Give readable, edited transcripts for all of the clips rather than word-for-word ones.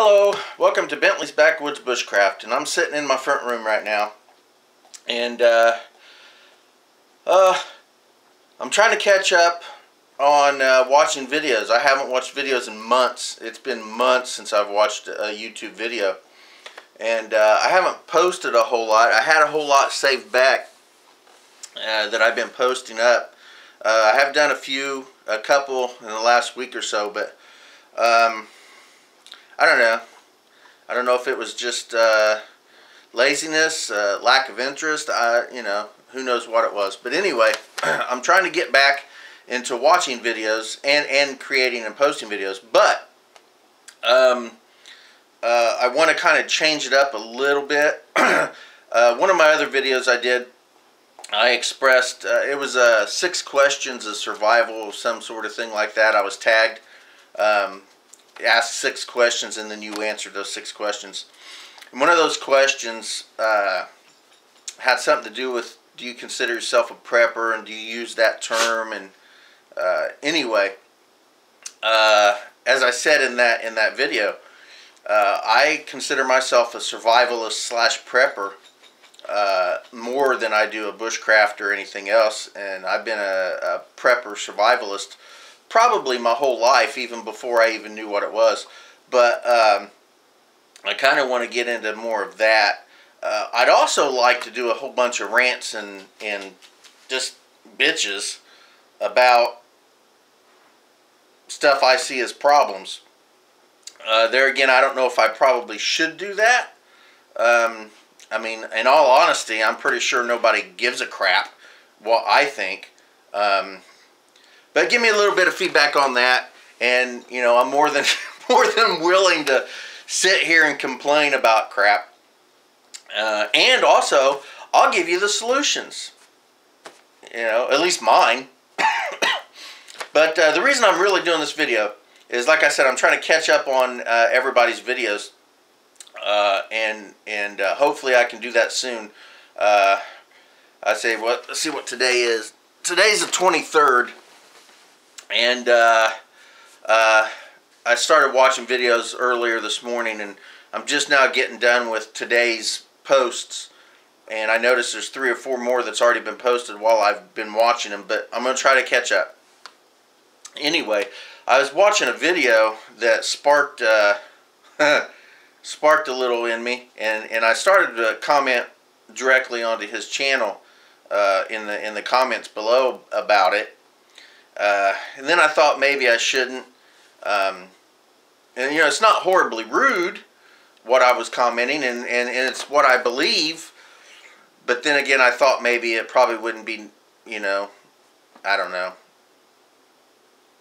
Hello, welcome to Bentley's Backwoods Bushcraft, and I'm sitting in my front room right now, and I'm trying to catch up on watching videos. I haven't watched videos in months. It's been months since I've watched a YouTube video, and I haven't posted a whole lot. I had a whole lot saved back that I've been posting up. I have done a couple in the last week or so, but I don't know. I don't know if it was just laziness, lack of interest. You know, who knows what it was. But anyway, I'm trying to get back into watching videos and creating and posting videos. But I want to kind of change it up a little bit. One of my other videos I did, I expressed, it was 6 questions of survival, some sort of thing like that. I was tagged. Asked 6 questions, and then you answered those 6 questions. And one of those questions had something to do with, do you consider yourself a prepper, and do you use that term? And anyway, as I said in that video, I consider myself a survivalist slash prepper more than I do a bushcraft or anything else. And I've been a prepper survivalist probably my whole life, even before I even knew what it was. But I kind of want to get into more of that. I'd also like to do a whole bunch of rants and just bitches about stuff I see as problems. There again, I don't know if I probably should do that. I mean, in all honesty, I'm pretty sure nobody gives a crap what I think. But give me a little bit of feedback on that, and you know, I'm more than willing to sit here and complain about crap. And also, I'll give you the solutions. You know, at least mine. But the reason I'm really doing this video is, like I said, I'm trying to catch up on everybody's videos, and hopefully I can do that soon. I say, let's see what today is. Today's the 23rd. And I started watching videos earlier this morning, and I'm just now getting done with today's posts. And I noticed there's 3 or 4 more that's already been posted while I've been watching them, but I'm going to try to catch up. Anyway, I was watching a video that sparked sparked a little in me, and I started to comment directly onto his channel in the comments below about it. And then I thought maybe I shouldn't. And you know, it's not horribly rude what I was commenting, and it's what I believe. But then again, I thought maybe it probably wouldn't be, you know, I don't know,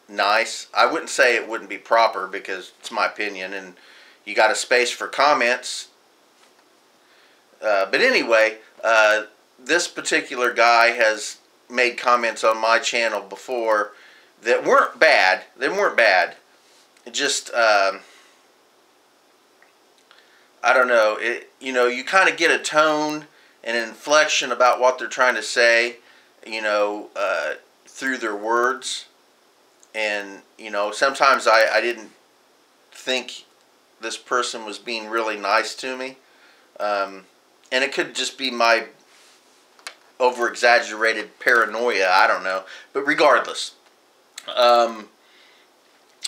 nice. I wouldn't say it wouldn't be proper, because it's my opinion, and you got a space for comments. But anyway, this particular guy has made comments on my channel before that weren't bad. They weren't bad. It just, I don't know. You know, you kind of get a tone and an inflection about what they're trying to say, you know, through their words. And, you know, sometimes I didn't think this person was being really nice to me. And it could just be my over-exaggerated paranoia, I don't know. But regardless,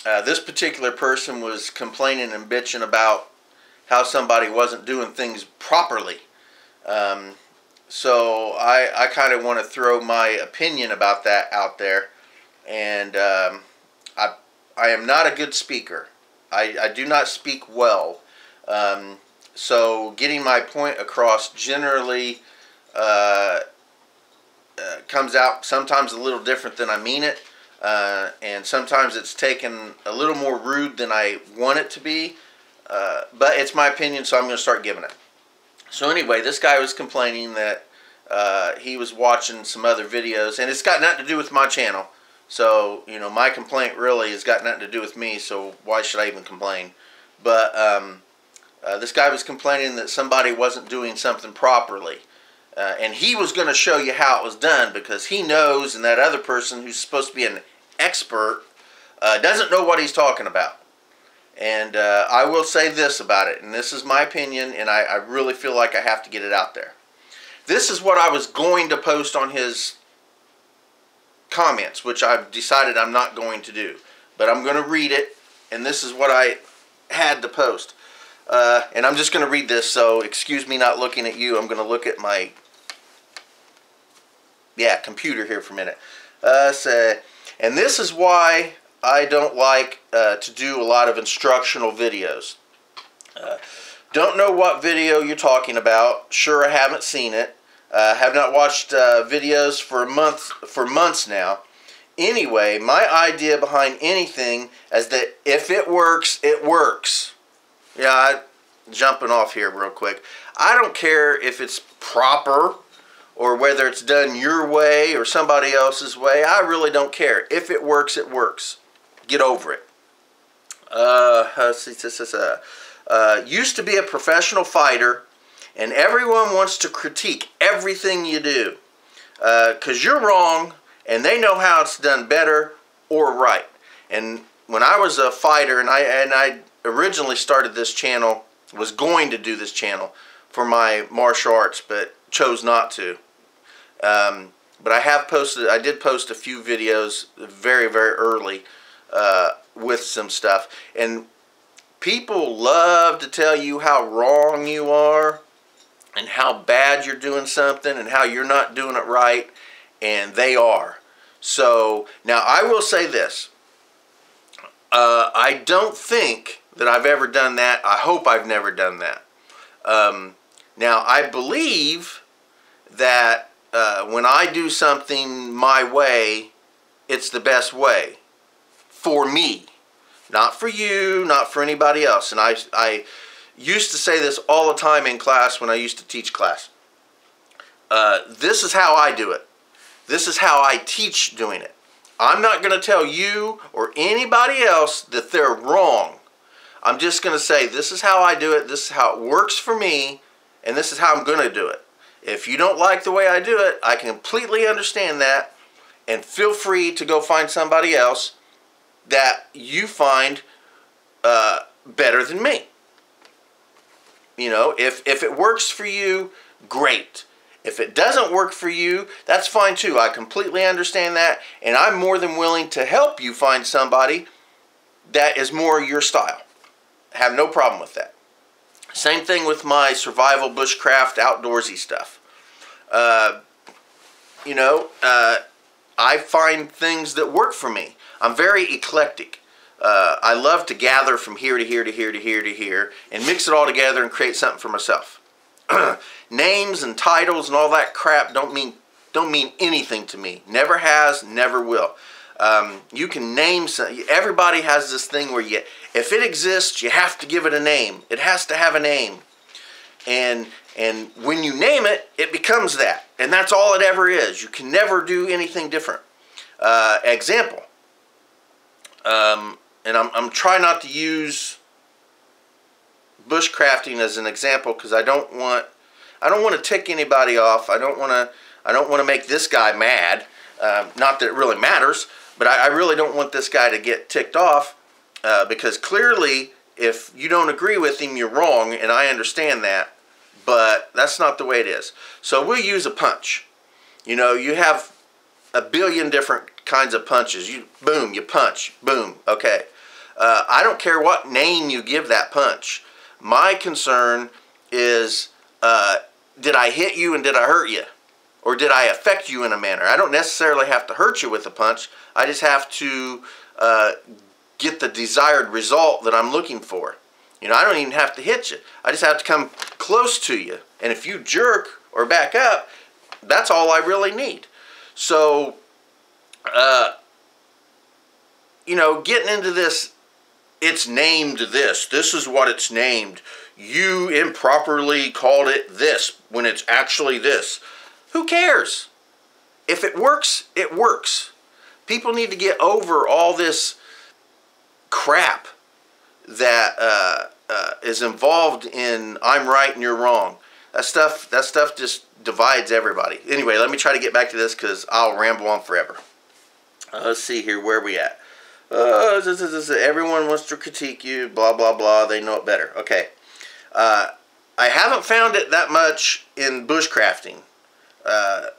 this particular person was complaining and bitching about how somebody wasn't doing things properly. So I kind of want to throw my opinion about that out there. And I am not a good speaker. I do not speak well. So getting my point across generally comes out sometimes a little different than I mean it, and sometimes it's taken a little more rude than I want it to be, but it's my opinion, so I'm going to start giving it. So anyway, this guy was complaining that he was watching some other videos, and it's got nothing to do with my channel, so you know, my complaint really has got nothing to do with me, so why should I even complain? But this guy was complaining that somebody wasn't doing something properly. And he was going to show you how it was done, because he knows, and that other person who's supposed to be an expert doesn't know what he's talking about. And I will say this about it, and this is my opinion, and I really feel like I have to get it out there. This is what I was going to post on his comments, which I've decided I'm not going to do. But I'm going to read it, and this is what I had to post. And I'm just going to read this, so excuse me not looking at you. I'm going to look at my computer here for a minute. And this is why I don't like to do a lot of instructional videos. Don't know what video you're talking about. Sure, I haven't seen it. Have not watched videos for months now. Anyway, my idea behind anything is that if it works, it works. Yeah, jumping off here real quick. I don't care if it's proper or whether it's done your way or somebody else's way. I really don't care. If it works, it works. Get over it. Used to be a professional fighter, and everyone wants to critique everything you do. Because you're wrong, and they know how it's done better or right. And when I was a fighter, and I originally started this channel, was going to do this channel for my martial arts, but chose not to. But I did post a few videos very, very early with some stuff. And people love to tell you how wrong you are and how bad you're doing something and how you're not doing it right. And they are. So, now I will say this. I don't think that I've ever done that. I hope I've never done that. Now, I believe that when I do something my way, it's the best way for me. Not for you, not for anybody else. And I used to say this all the time in class when I used to teach class. This is how I do it. This is how I teach doing it. I'm not going to tell you or anybody else that they're wrong. I'm just going to say this is how I do it, this is how it works for me, and this is how I'm going to do it. If you don't like the way I do it, I completely understand that, and feel free to go find somebody else that you find better than me. You know, if it works for you, great. If it doesn't work for you, that's fine too. I completely understand that, and I'm more than willing to help you find somebody that is more your style. I have no problem with that. Same thing with my survival, bushcraft, outdoorsy stuff. I find things that work for me. I'm very eclectic. I love to gather from here to here to here to here to here and mix it all together and create something for myself. Names and titles and all that crap don't mean anything to me. Never has, never will. You can name some. Everybody has this thing where if it exists, you have to give it a name. It has to have a name. And when you name it, it becomes that. And that's all it ever is. You can never do anything different. Example. And I'm trying not to use bushcrafting as an example because I don't want to tick anybody off. I don't want to make this guy mad. Not that it really matters, but I really don't want this guy to get ticked off because clearly if you don't agree with him, you're wrong, and I understand that, but that's not the way it is. So we'll use a punch. You know, you have a billion different kinds of punches. Boom, you punch. Boom, okay. I don't care what name you give that punch. My concern is, did I hit you and did I hurt you? Or did I affect you in a manner? I don't necessarily have to hurt you with a punch. I just have to get the desired result that I'm looking for. You know, I don't even have to hit you. I just have to come close to you. And if you jerk or back up, that's all I really need. So, getting into this, it's named this. This is what it's named. You improperly called it this when it's actually this. Who cares? If it works, it works. People need to get over all this crap that is involved in I'm right and you're wrong. That stuff just divides everybody. Anyway, let me try to get back to this because I'll ramble on forever. Let's see here, where are we at? oh, everyone wants to critique you, blah, blah, blah. They know it better. Okay. I haven't found it that much in bushcrafting.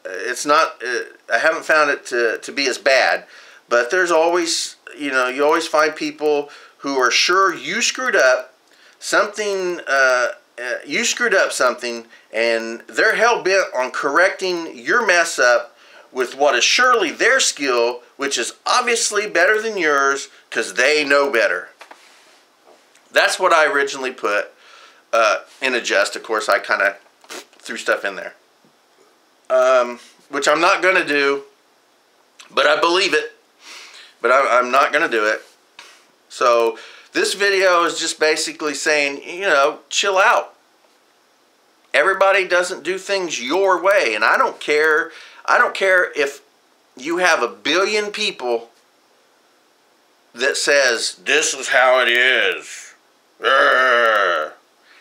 It's not, I haven't found it to be as bad, but there's always, you know, you always find people who are sure you screwed up something, and they're hell-bent on correcting your mess up with what is surely their skill, which is obviously better than yours, because they know better. That's what I originally put in Adjust. Of course, I kind of threw stuff in there. Which I'm not going to do, but I believe it. But I'm not going to do it. So this video is just basically saying, you know, chill out. Everybody doesn't do things your way, and I don't care. I don't care if you have 1 billion people that says this is how it is. Urgh.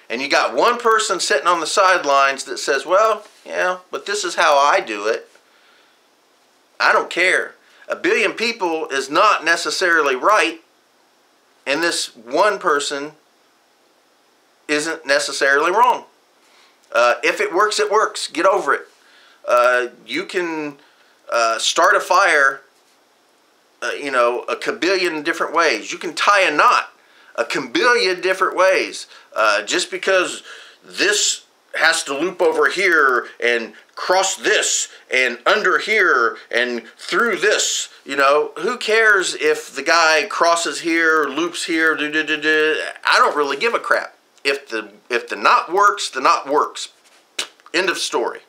And you got one person sitting on the sidelines that says, well, yeah, but this is how I do it. I don't care. 1 billion people is not necessarily right, and this one person isn't necessarily wrong. If it works, it works. Get over it. You can start a fire, you know, a kabillion different ways. You can tie a knot a kabillion different ways. Just because this has to loop over here and cross this and under here and through this, you know, who cares if the guy crosses here, loops here, I don't really give a crap. If the knot works, the knot works. End of story.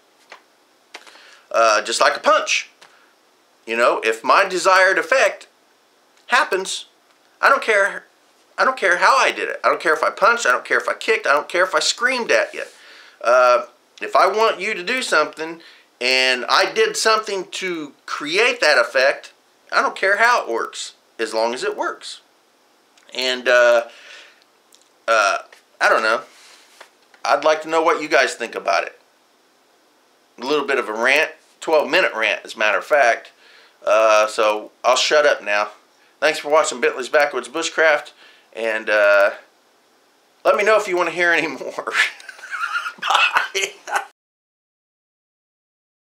Just like a punch. You know, if my desired effect happens, I don't care. I don't care how I did it. I don't care if I punched. I don't care if I kicked. I don't care if I screamed at you. If I want you to do something and I did something to create that effect, I don't care how it works, as long as it works. And I don't know. I'd like to know what you guys think about it. A little bit of a rant, 12-minute rant, as a matter of fact. So I'll shut up now. Thanks for watching Bentley's Backwoods Bushcraft, and let me know if you want to hear any more. Bye.